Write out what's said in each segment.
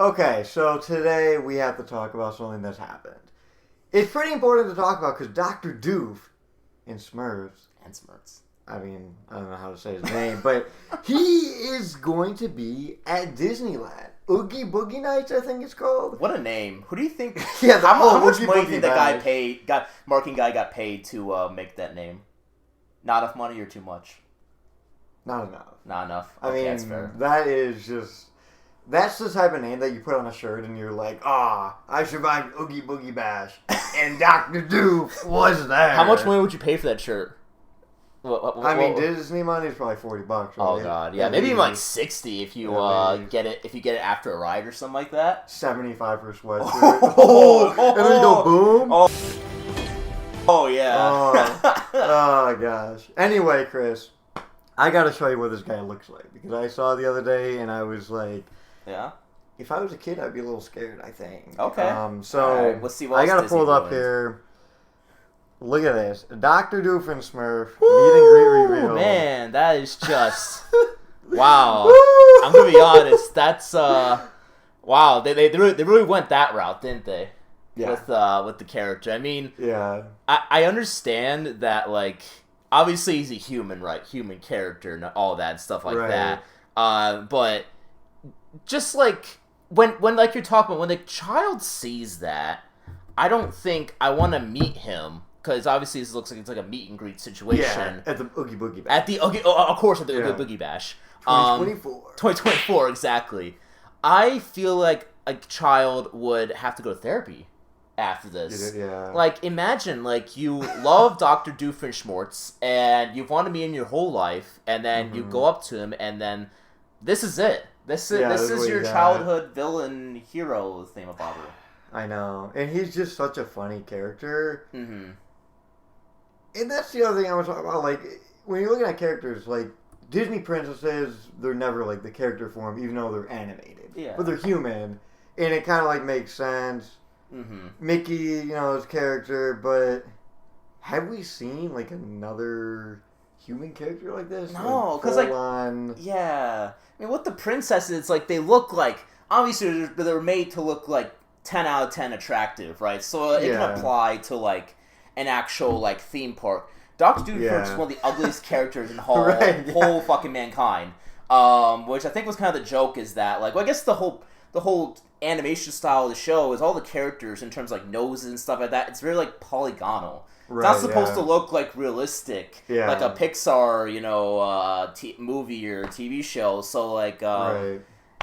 Okay, so today we have to talk about something that's happened. It's pretty important to talk about because Dr. Doofenshmirtz, I mean, I don't know how to say his name, but he is going to be at Disneyland. Oogie Boogie Nights, I think it's called. What a name! Who do you think? How much money do you think that guy marketing guy got paid to make that name? Not enough money or too much? Not enough. Not enough. I Okay, mean, that's fair. That's the type of name that you put on a shirt and you're like, I survived Oogie Boogie Bash, and Dr. Doof was there. How much money would you pay for that shirt? Disney money is probably $40. Right? Oh god, yeah, maybe even like 60 if you get it. If you get it after a ride or something like that. 75 for a sweatshirt. And then you go boom. Oh yeah. Oh gosh. Anyway, Chris, I gotta show you what this guy looks like because I saw it the other day and I was like, yeah. If I was a kid, I'd be a little scared. I think. Okay. So right, let's see what I gotta Disney pull it up ruined. here. Look at this. Dr. Doofenshmirtz meet and greet reveal. Man, that is just... wow. I'm going to be honest. That's... wow. They really went that route, didn't they? Yeah. With the character. I mean... Yeah. I understand that, like... Obviously, he's a human, right? Human character and all that and stuff like that. But... Just, like... When like you're talking about... When the child sees that... I don't think I want to meet him... Because obviously this looks like it's like a meet and greet situation. Yeah, at the Oogie Boogie Bash. At the Oogie, of course, at the Oogie Boogie Bash. 2024. 2024, exactly. I feel like a child would have to go to therapy after this. Yeah. Like, imagine, like, you love Dr. Doofenshmirtz, and you've wanted me in your whole life, and then you go up to him, and then this is it. This is your childhood villain hero thingamabobber. I know. And he's just such a funny character. Mm-hmm. And that's the other thing I was talking about. Like, when you're looking at characters, like, Disney princesses, they're never, like, the character form, even though they're animated. Yeah. But they're human. And it kind of, like, makes sense. Mm-hmm. Mickey, you know, his character. But have we seen, like, another human character like this? No, because, like, yeah. I mean, with the princesses, it's like, they look like, obviously, they're made to look, like, 10 out of 10 attractive, right? So it can apply to, like, an actual, like, theme park. Dr. Doofenshmirtz is one of the ugliest characters in whole fucking mankind. Which I think was kind of the joke is that, like, well, I guess the whole animation style of the show is all the characters in terms of, like, noses and stuff like that. It's very, like, polygonal. Right, it's not supposed to look, like, realistic. Yeah. Like a Pixar, you know, movie or TV show. So, like,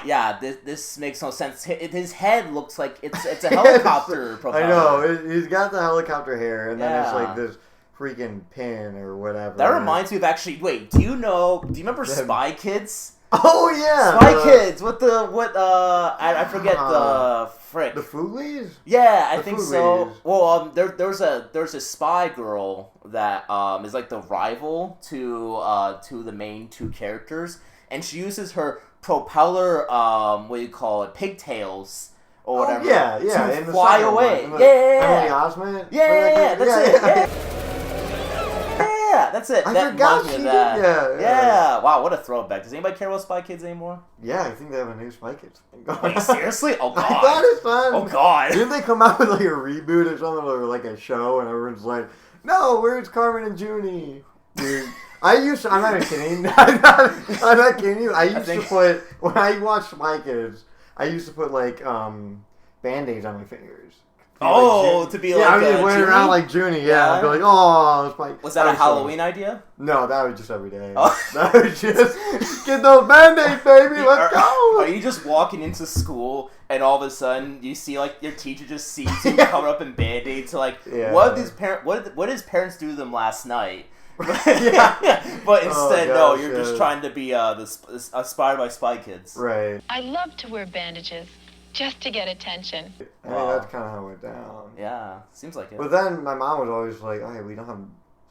yeah, this makes no sense. His head looks like it's a helicopter propeller. I know. He's got the helicopter hair, and then it's like this freaking pin or whatever. That reminds me of actually... Wait, do you remember Spy Kids? Oh, yeah! Spy Kids! I forget the frick. The Fooglies? Yeah, I think so. Well, there's a spy girl that is like the rival to the main two characters, and she uses her propeller, what do you call it, pigtails or whatever, to fly away. Emily Osment? Yeah, that's it. Yeah, that's it. I that forgot reminds me she of that. did. Yeah. Wow, what a throwback. Does anybody care about Spy Kids anymore? Yeah, I think they have a new Spy Kids thing going on. Wait, seriously? Oh, God. I thought it's fun. Oh, God. Didn't they come out with like a reboot or something, or like a show, and everyone's like, no, where's Carmen and Junie? Dude. I'm not even kidding. I'm not kidding you. I used to put, when I watched Spy Kids, I used to put like Band-Aids on my fingers. To be like I was wearing around like Junie, I'd be like, oh, Spy. Was that a Halloween idea? No, that was just every day. That was just, get those Band-Aids, baby, let's go! Are you just walking into school and all of a sudden you see like your teacher just sees you covered up in Band-Aids to like, what did his parents do to them last night? But instead, no, you're just trying to be inspired by Spy Kids. Right. I love to wear bandages just to get attention. I mean, that's kind of how it went down. Yeah, seems like it. But then my mom was always like, okay, we don't have,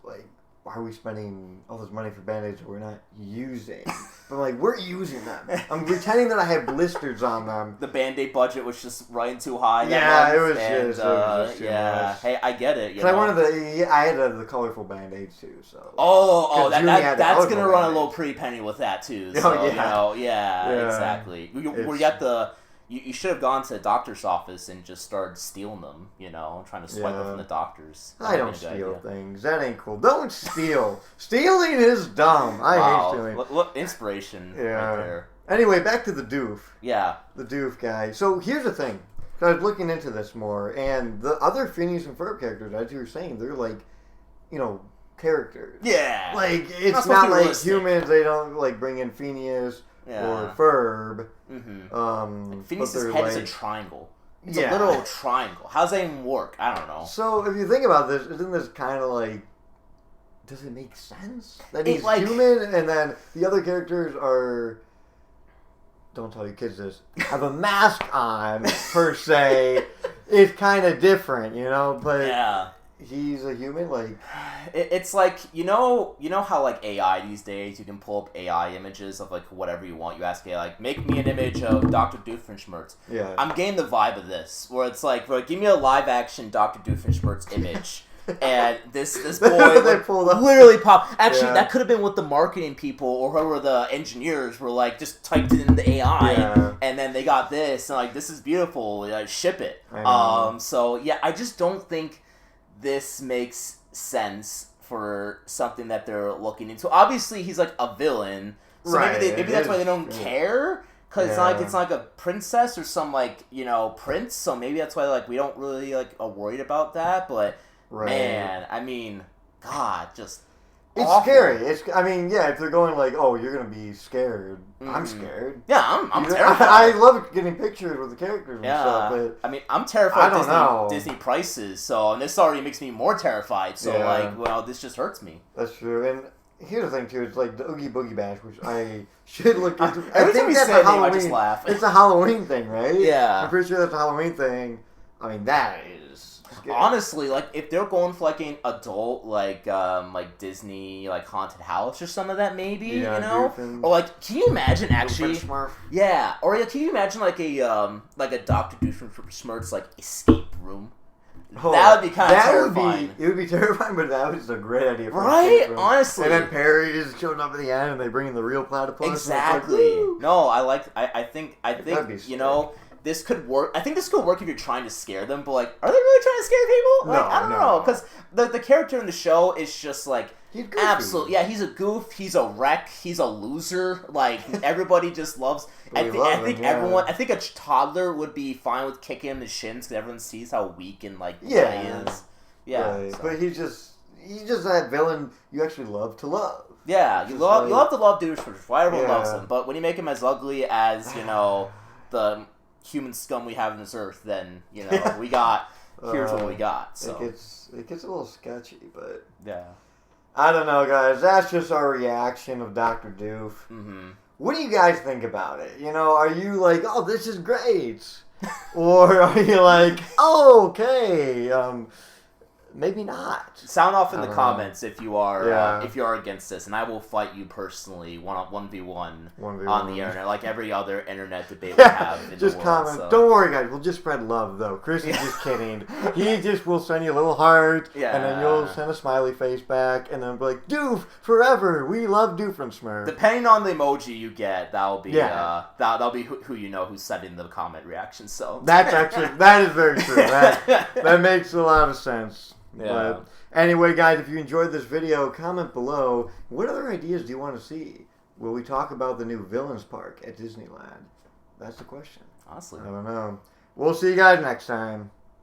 like, why are we spending all this money for Band-Aids that we're not using? But I'm like, we're using them. I'm pretending that I have blisters on them. The Band-Aid budget was just running too high. It was just too much. Hey, I get it. I had the colorful Band-Aids too. So. That's gonna run a little pretty penny with that too. So, exactly. Were you at the You should have gone to the doctor's office and just started stealing them, trying to swipe them from the doctors. I don't steal things. That ain't cool. Don't steal. Stealing is dumb. I hate stealing. Look, inspiration right there. Anyway, back to the Doof. Yeah. The Doof guy. So here's the thing. I was looking into this more, and the other Phineas and Ferb characters, as you were saying, they're like, characters. Yeah. Like, it's not like humans, they don't, like, bring in Phineas or Ferb. Mm-hmm. Phineas' head is a triangle. It's a literal triangle. How's that even work? I don't know. So, if you think about this, isn't this kind of like, does it make sense? That he's human, and then the other characters are... Don't tell your kids this. Have a mask on, per se. It's kind of different, but he's a human, like... It's like, you know how, like, AI these days, you can pull up AI images of, like, whatever you want. You ask AI, like, make me an image of Dr. Doofenshmirtz. Yeah. I'm getting the vibe of this, where it's like, give me a live-action Dr. Doofenshmirtz image. And this boy literally popped. Actually, that could have been what the marketing people or whoever the engineers were like, just typed it in the AI, and then they got this, and like, this is beautiful, ship it. So yeah, I just don't think this makes sense for something that they're looking into. Obviously, he's like a villain, so maybe that's why they don't care. Because it's not like a princess or some like prince, so maybe that's why like we don't really like are worried about that, but. Man, I mean, God, just it's awful. Scary. If they're going like, oh, you're gonna be scared. I'm scared. Yeah, I'm terrified. I love getting pictures with the characters and stuff. But I mean, I'm terrified of Disney prices. So, and this already makes me more terrified. So, this just hurts me. That's true. And here's the thing too. It's like the Oogie Boogie Bash, which I should look into. Every time we say a name, I just laugh. It's a Halloween thing, right? Yeah. I'm pretty sure that's a Halloween thing. I mean, that is. Honestly, like if they're going for like an adult like Disney like haunted house or some of that maybe or like can you imagine actually or can you imagine like a Dr. Doofenshmirtz like escape room? That would be kind of terrifying. It would be terrifying, but that was a great idea. Right? Honestly. And then Perry just showed up at the end, and they bring in the real platypus. Exactly. No, I think this could work. I think this could work if you're trying to scare them, but like, are they really trying to scare people? Like, I don't know, because the character in the show is just like absolutely, he's a goof, he's a wreck, he's a loser. Like everybody just loves. I think a toddler would be fine with kicking him in the shins because everyone sees how weak and like he is. Yeah, right. But he's just that villain you actually love to love. Yeah, you love to love Doofenshmirtz. Why everyone loves him, but when you make him as ugly as the human scum we have in this earth, then we got here's what we got. So it gets a little sketchy, but I don't know, guys. That's just our reaction of Dr. Doof. Mm-hmm. What do you guys think about it? Are you like, oh, this is great, or are you like, oh, okay, maybe not? Sound off in the comments if you are against this, and I will fight you personally 1v1 on the internet, like every other internet debate we have in just the world. Comment. So. Don't worry, guys. We'll just spread love, though. Chris is just kidding. He just will send you a little heart, and then you'll send a smiley face back, and then be like, Doof forever. We love Doofenshmirtz. Depending on the emoji you get, that'll be that'll be who who's setting the comment reaction. So that is very true. That makes a lot of sense. Yeah. But anyway, guys, if you enjoyed this video, comment below. What other ideas do you want to see? Will we talk about the new Villains Park at Disneyland? That's the question. Honestly. I don't know. We'll see you guys next time.